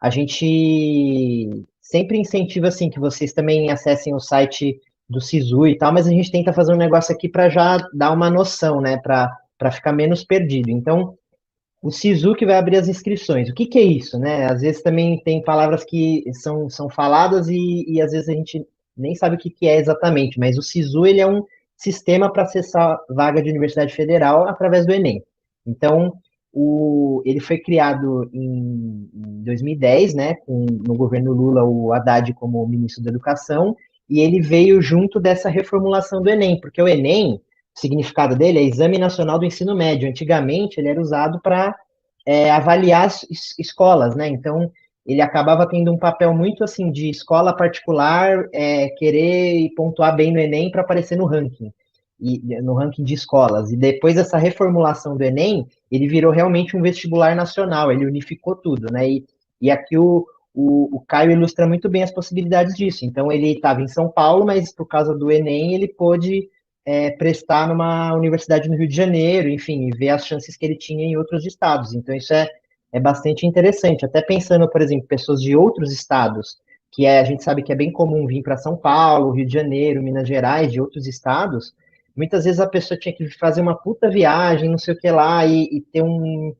a gente sempre incentiva assim que vocês também acessem o site do Sisu e tal, mas a gente tenta fazer um negócio aqui para já dar uma noção, né, para ficar menos perdido. Então, o Sisu que vai abrir as inscrições. O que que é isso, né? Às vezes também tem palavras que são faladas e às vezes a gente nem sabe o que que é exatamente, mas o Sisu ele é um sistema para acessar vaga de universidade federal através do Enem. Então, ele foi criado em 2010, né, no governo Lula, o Haddad como ministro da Educação, e ele veio junto dessa reformulação do Enem, porque o Enem, o significado dele é Exame Nacional do Ensino Médio. Antigamente, ele era usado para avaliar as escolas, né? Então, ele acabava tendo um papel muito assim de escola particular, querer pontuar bem no Enem para aparecer no ranking, e no ranking de escolas. E depois dessa reformulação do Enem, ele virou realmente um vestibular nacional, ele unificou tudo, né? E aqui o Caio ilustra muito bem as possibilidades disso. Então, ele estava em São Paulo, mas por causa do Enem, ele pôde prestar numa universidade no Rio de Janeiro, enfim, e ver as chances que ele tinha em outros estados. Então, isso é bastante interessante. Até pensando, por exemplo, pessoas de outros estados, a gente sabe que é bem comum vir para São Paulo, Rio de Janeiro, Minas Gerais, de outros estados, muitas vezes a pessoa tinha que fazer uma puta viagem, não sei o que lá, e ter um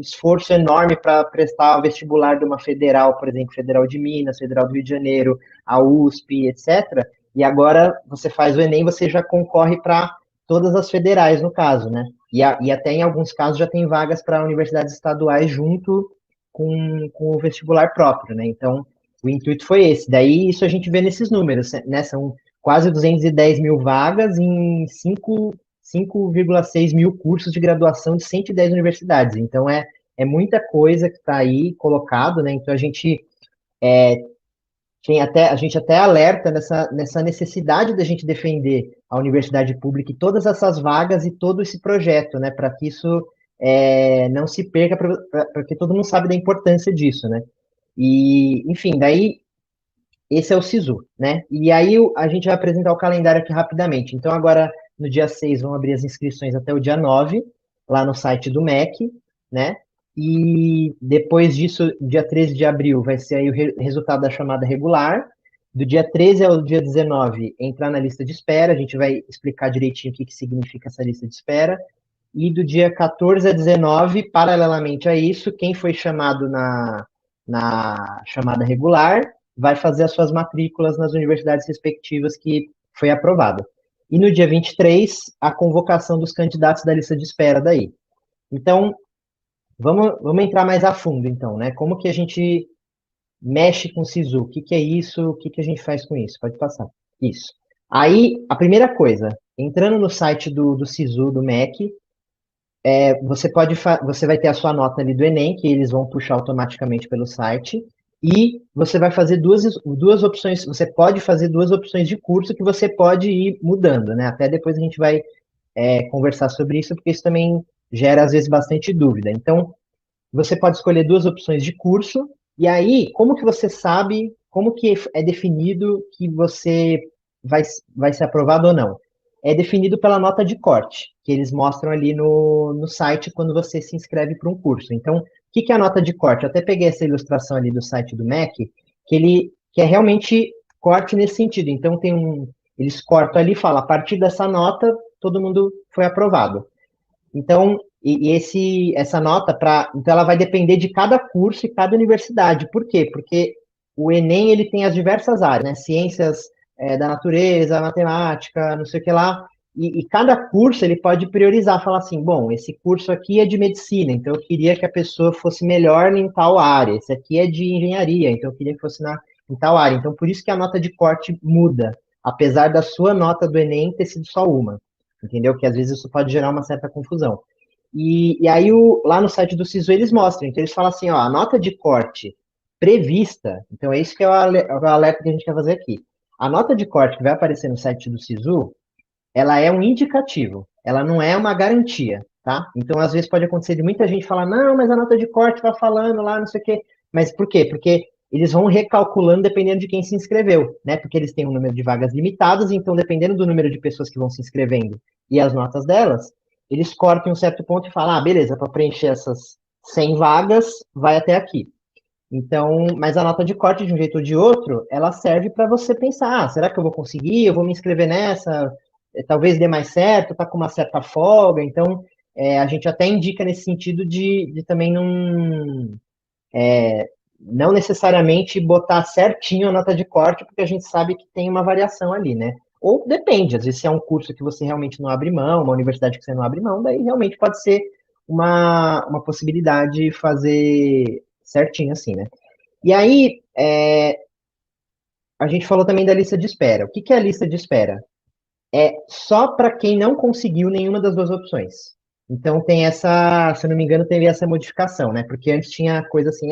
esforço enorme para prestar o vestibular de uma federal, por exemplo, Federal de Minas, Federal do Rio de Janeiro, a USP, etc. E agora você faz o Enem, você já concorre para todas as federais, no caso, né? E até em alguns casos já tem vagas para universidades estaduais junto com o vestibular próprio, né? Então, o intuito foi esse. Daí, isso a gente vê nesses números, né? São quase 210 mil vagas em 5,6 mil cursos de graduação de 110 universidades. Então, é muita coisa que está aí colocado, né? Então, a gente até alerta nessa necessidade da gente defender a universidade pública e todas essas vagas e todo esse projeto, né, para que isso não se perca, porque todo mundo sabe da importância disso, né? E, enfim, daí esse é o SISU, né? E aí a gente vai apresentar o calendário aqui rapidamente. Então, agora, no dia 6 vão abrir as inscrições até o dia 9 lá no site do MEC, né? E depois disso, dia 13 de abril, vai ser aí o resultado da chamada regular. Do dia 13 ao dia 19, entrar na lista de espera. A gente vai explicar direitinho o que significa essa lista de espera. E do dia 14 a 19, paralelamente a isso, quem foi chamado na chamada regular vai fazer as suas matrículas nas universidades respectivas que foi aprovada. E no dia 23, a convocação dos candidatos da lista de espera daí. Então, vamos entrar mais a fundo, então, né? Como que a gente mexe com o SISU? O que que é isso? O que que a gente faz com isso? Pode passar. Isso. Aí, a primeira coisa, entrando no site do SISU, do MEC, você vai ter a sua nota ali do Enem, que eles vão puxar automaticamente pelo site, e você vai fazer duas opções, você pode fazer duas opções de curso que você pode ir mudando, né? Até depois a gente vai conversar sobre isso, porque isso também gera, às vezes, bastante dúvida. Então, você pode escolher duas opções de curso, e aí, como que você sabe, como que é definido que você vai ser aprovado ou não? É definido pela nota de corte, que eles mostram ali no site quando você se inscreve para um curso. Então, o que que é a nota de corte? Eu até peguei essa ilustração ali do site do MEC, que é realmente corte nesse sentido. Então, eles cortam ali e falam, a partir dessa nota, todo mundo foi aprovado. Então, essa nota então ela vai depender de cada curso e cada universidade. Por quê? Porque o Enem ele tem as diversas áreas, né? Ciências da natureza, matemática, não sei o que lá. E cada curso ele pode priorizar, falar assim, bom, esse curso aqui é de medicina, então eu queria que a pessoa fosse melhor em tal área. Esse aqui é de engenharia, então eu queria que fosse em tal área. Então, por isso que a nota de corte muda, apesar da sua nota do Enem ter sido só uma. Entendeu? Que às vezes isso pode gerar uma certa confusão. E aí, lá no site do SISU, eles mostram. Então, eles falam assim, ó, a nota de corte prevista, então é isso que é o alerta que a gente quer fazer aqui. A nota de corte que vai aparecer no site do SISU, ela é um indicativo, ela não é uma garantia, tá? Então, às vezes pode acontecer de muita gente falar, não, mas a nota de corte vai falando lá, não sei o quê. Mas por quê? Porque eles vão recalculando dependendo de quem se inscreveu, né? Porque eles têm um número de vagas limitadas, então dependendo do número de pessoas que vão se inscrevendo e as notas delas, eles cortam um certo ponto e falam, ah, beleza, para preencher essas 100 vagas, vai até aqui. Então, mas a nota de corte, de um jeito ou de outro, ela serve para você pensar, será que eu vou conseguir? Eu vou me inscrever nessa? Talvez dê mais certo, tá com uma certa folga. Então, a gente até indica nesse sentido de também não necessariamente botar certinho a nota de corte, porque a gente sabe que tem uma variação ali, né? Ou depende, às vezes se é um curso que você realmente não abre mão, uma universidade que você não abre mão, daí realmente pode ser uma possibilidade fazer certinho assim, né? E aí, a gente falou também da lista de espera. O que que é a lista de espera? É só para quem não conseguiu nenhuma das duas opções. Então tem essa, se eu não me engano, teve essa modificação, né? Porque antes tinha coisa assim,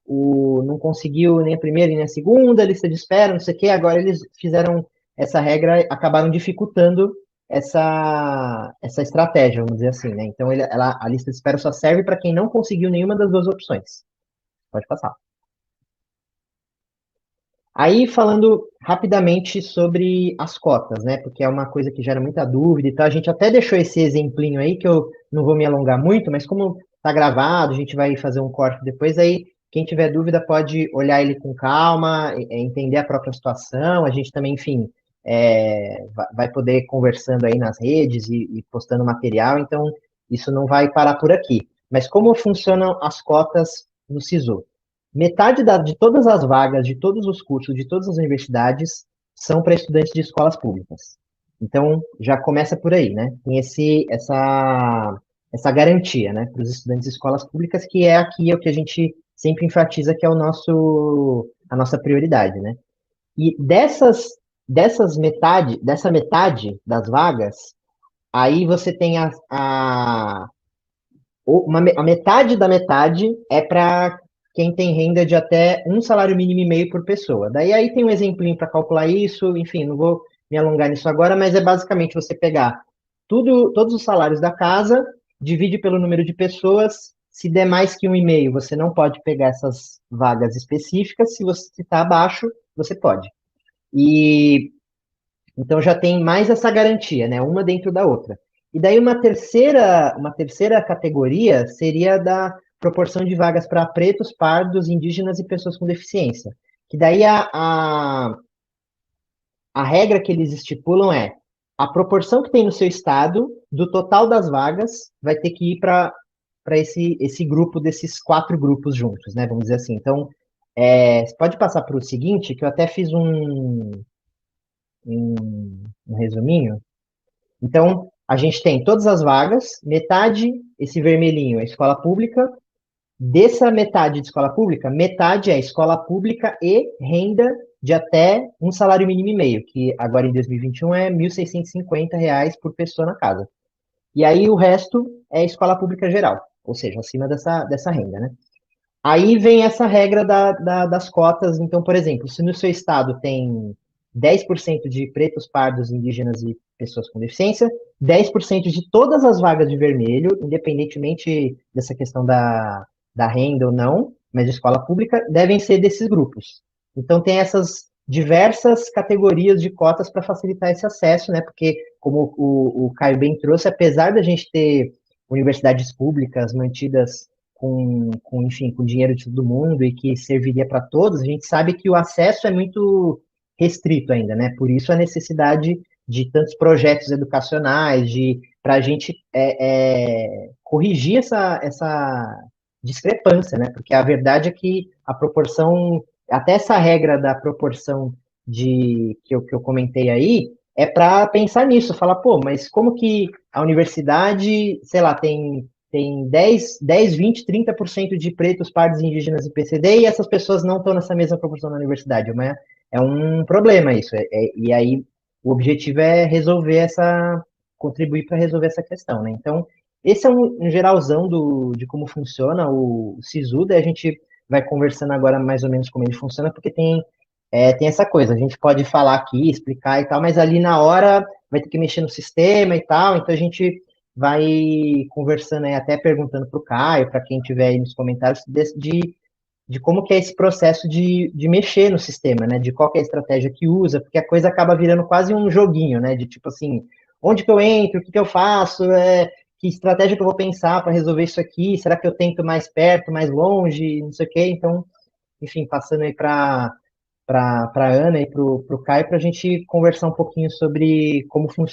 o não conseguiu nem a primeira nem a segunda, lista de espera, não sei o quê. Agora eles fizeram essa regra, acabaram dificultando essa estratégia, vamos dizer assim, né? Então a lista de espera só serve para quem não conseguiu nenhuma das duas opções. Pode passar. Aí, falando rapidamente sobre as cotas, né? Porque é uma coisa que gera muita dúvida e tal. A gente até deixou esse exemplinho aí, que eu não vou me alongar muito, mas como tá gravado, a gente vai fazer um corte depois. Aí, quem tiver dúvida pode olhar ele com calma, entender a própria situação. A gente também, enfim, vai poder ir conversando aí nas redes e postando material. Então, isso não vai parar por aqui. Mas como funcionam as cotas no SISU? Metade de todas as vagas, de todos os cursos, de todas as universidades, são para estudantes de escolas públicas. Então, já começa por aí, né? Tem essa garantia, né, para os estudantes de escolas públicas, que é aqui o que a gente sempre enfatiza que é a nossa prioridade, né? E dessa metade das vagas, aí você tem a metade da metade é para quem tem renda de até um salário mínimo e meio por pessoa. Daí aí tem um exemplinho para calcular isso, enfim, não vou me alongar nisso agora, mas é basicamente você pegar todos os salários da casa, divide pelo número de pessoas, se der mais que um e meio, você não pode pegar essas vagas específicas, se você está abaixo, você pode. E então já tem mais essa garantia, né? Uma dentro da outra. E daí uma terceira categoria seria da proporção de vagas para pretos, pardos, indígenas e pessoas com deficiência. Que daí a regra que eles estipulam é a proporção que tem no seu estado do total das vagas vai ter que ir para esse grupo desses quatro grupos juntos, né? Vamos dizer assim. Então, você pode passar para o seguinte, que eu até fiz um resuminho. Então, a gente tem todas as vagas, metade, esse vermelhinho, é escola pública. Dessa metade de escola pública, metade é escola pública e renda de até um salário mínimo e meio, que agora em 2021 é R$ 1.650 por pessoa na casa. E aí o resto é escola pública geral, ou seja, acima dessa renda, né? Aí vem essa regra das cotas. Então, por exemplo, se no seu estado tem 10% de pretos, pardos, indígenas e pessoas com deficiência, 10% de todas as vagas de vermelho, independentemente dessa questão da renda ou não, mas de escola pública, devem ser desses grupos. Então, tem essas diversas categorias de cotas para facilitar esse acesso, né? Porque, como o Caio bem trouxe, apesar da gente ter universidades públicas mantidas enfim, com dinheiro de todo mundo e que serviria para todos, a gente sabe que o acesso é muito restrito ainda, né? Por isso a necessidade de tantos projetos educacionais, para a gente corrigir essa discrepância, né? Porque a verdade é que a proporção, até essa regra da proporção que eu comentei aí, é para pensar nisso, falar, pô, mas como que a universidade, sei lá, tem 10, 20, 30% de pretos, pardos, indígenas e PCD, e essas pessoas não estão nessa mesma proporção na universidade. É um problema isso. E aí o objetivo é contribuir para resolver essa questão, né? Então, esse é um geralzão de como funciona o SISU, daí a gente vai conversando agora mais ou menos como ele funciona, porque tem essa coisa, a gente pode falar aqui, explicar e tal, mas ali na hora vai ter que mexer no sistema e tal, então a gente vai conversando aí, até perguntando para o Caio, para quem tiver aí nos comentários, de como que é esse processo de mexer no sistema, né? De qual que é a estratégia que usa, porque a coisa acaba virando quase um joguinho, né? De tipo assim, onde que eu entro, o que que eu faço, que estratégia que eu vou pensar para resolver isso aqui? Será que eu tento mais perto, mais longe, não sei o quê? Então, enfim, passando aí para a Ana e para o Caio, para a gente conversar um pouquinho sobre como funciona